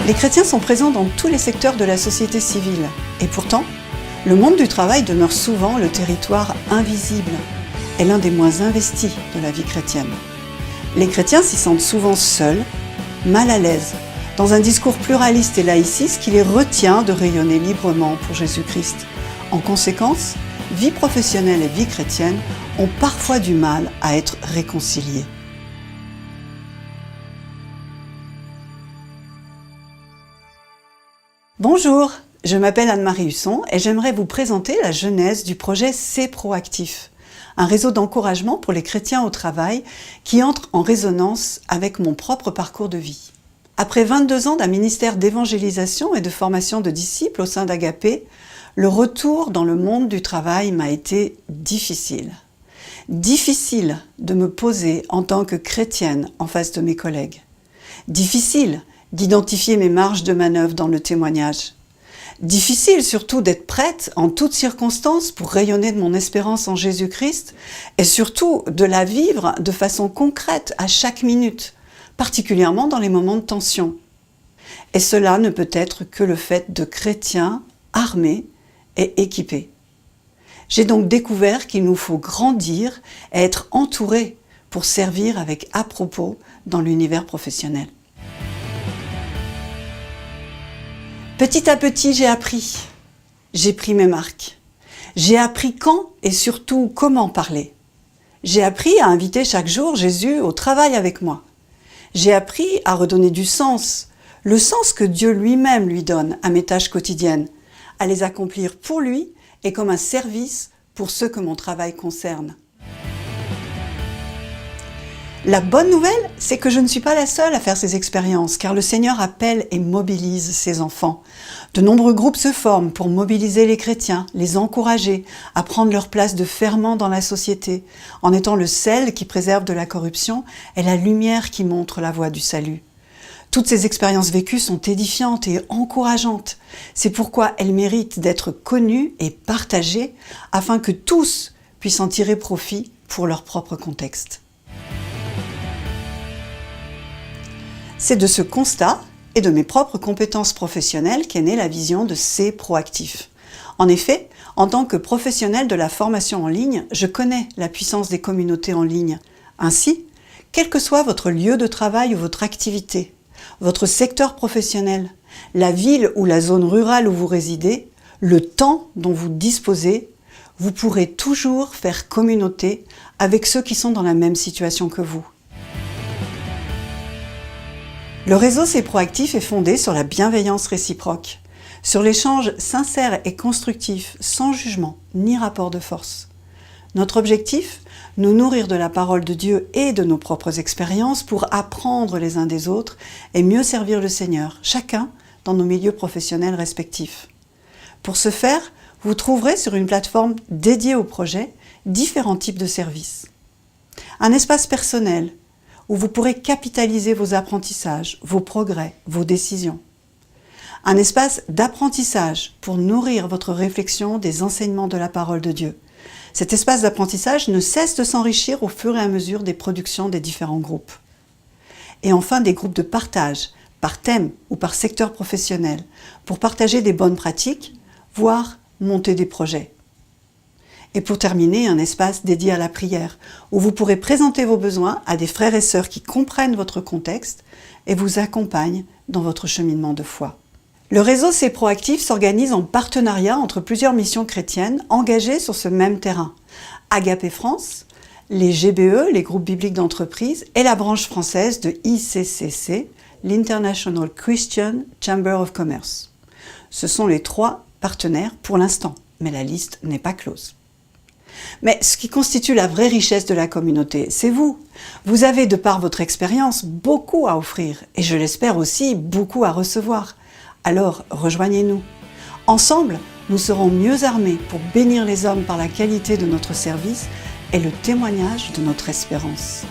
Les chrétiens sont présents dans tous les secteurs de la société civile. Et pourtant, le monde du travail demeure souvent le territoire invisible et l'un des moins investis de la vie chrétienne. Les chrétiens s'y sentent souvent seuls, mal à l'aise, dans un discours pluraliste et laïciste qui les retient de rayonner librement pour Jésus-Christ. En conséquence, vie professionnelle et vie chrétienne ont parfois du mal à être réconciliées. Bonjour, je m'appelle Anne-Marie Husson et j'aimerais vous présenter la genèse du projet C'est Proactif, un réseau d'encouragement pour les chrétiens au travail qui entre en résonance avec mon propre parcours de vie. Après 22 ans d'un ministère d'évangélisation et de formation de disciples au sein d'Agapé, le retour dans le monde du travail m'a été difficile. Difficile de me poser en tant que chrétienne en face de mes collègues. Difficile d'identifier mes marges de manœuvre dans le témoignage. Difficile surtout d'être prête en toutes circonstances pour rayonner de mon espérance en Jésus-Christ et surtout de la vivre de façon concrète à chaque minute, particulièrement dans les moments de tension. Et cela ne peut être que le fait de chrétiens armés et équipés. J'ai donc découvert qu'il nous faut grandir et être entourés pour servir avec à-propos dans l'univers professionnel. Petit à petit, j'ai appris. J'ai pris mes marques. J'ai appris quand et surtout comment parler. J'ai appris à inviter chaque jour Jésus au travail avec moi. J'ai appris à redonner du sens, le sens que Dieu lui-même lui donne à mes tâches quotidiennes, à les accomplir pour lui et comme un service pour ceux que mon travail concerne. La bonne nouvelle, c'est que je ne suis pas la seule à faire ces expériences, car le Seigneur appelle et mobilise ses enfants. De nombreux groupes se forment pour mobiliser les chrétiens, les encourager à prendre leur place de ferment dans la société, en étant le sel qui préserve de la corruption et la lumière qui montre la voie du salut. Toutes ces expériences vécues sont édifiantes et encourageantes. C'est pourquoi elles méritent d'être connues et partagées afin que tous puissent en tirer profit pour leur propre contexte. C'est de ce constat et de mes propres compétences professionnelles qu'est née la vision de C'est Proactif. En effet, en tant que professionnelle de la formation en ligne, je connais la puissance des communautés en ligne. Ainsi, quel que soit votre lieu de travail ou votre activité, votre secteur professionnel, la ville ou la zone rurale où vous résidez, le temps dont vous disposez, vous pourrez toujours faire communauté avec ceux qui sont dans la même situation que vous. Le réseau C'est Proactif est fondé sur la bienveillance réciproque, sur l'échange sincère et constructif, sans jugement ni rapport de force. Notre objectif, nous nourrir de la parole de Dieu et de nos propres expériences pour apprendre les uns des autres et mieux servir le Seigneur, chacun dans nos milieux professionnels respectifs. Pour ce faire, vous trouverez sur une plateforme dédiée au projet différents types de services. Un espace personnel, où vous pourrez capitaliser vos apprentissages, vos progrès, vos décisions. Un espace d'apprentissage pour nourrir votre réflexion des enseignements de la parole de Dieu. Cet espace d'apprentissage ne cesse de s'enrichir au fur et à mesure des productions des différents groupes. Et enfin, des groupes de partage, par thème ou par secteur professionnel, pour partager des bonnes pratiques, voire monter des projets. Et pour terminer, un espace dédié à la prière, où vous pourrez présenter vos besoins à des frères et sœurs qui comprennent votre contexte et vous accompagnent dans votre cheminement de foi. Le réseau C'est Proactif s'organise en partenariat entre plusieurs missions chrétiennes engagées sur ce même terrain. Agapé France, les GBE, les groupes bibliques d'entreprise, et la branche française de ICCC, l'International Christian Chamber of Commerce. Ce sont les 3 partenaires pour l'instant, mais la liste n'est pas close. Mais ce qui constitue la vraie richesse de la communauté, c'est vous. Vous avez, de par votre expérience, beaucoup à offrir et je l'espère aussi beaucoup à recevoir. Alors, rejoignez-nous. Ensemble, nous serons mieux armés pour bénir les hommes par la qualité de notre service et le témoignage de notre espérance.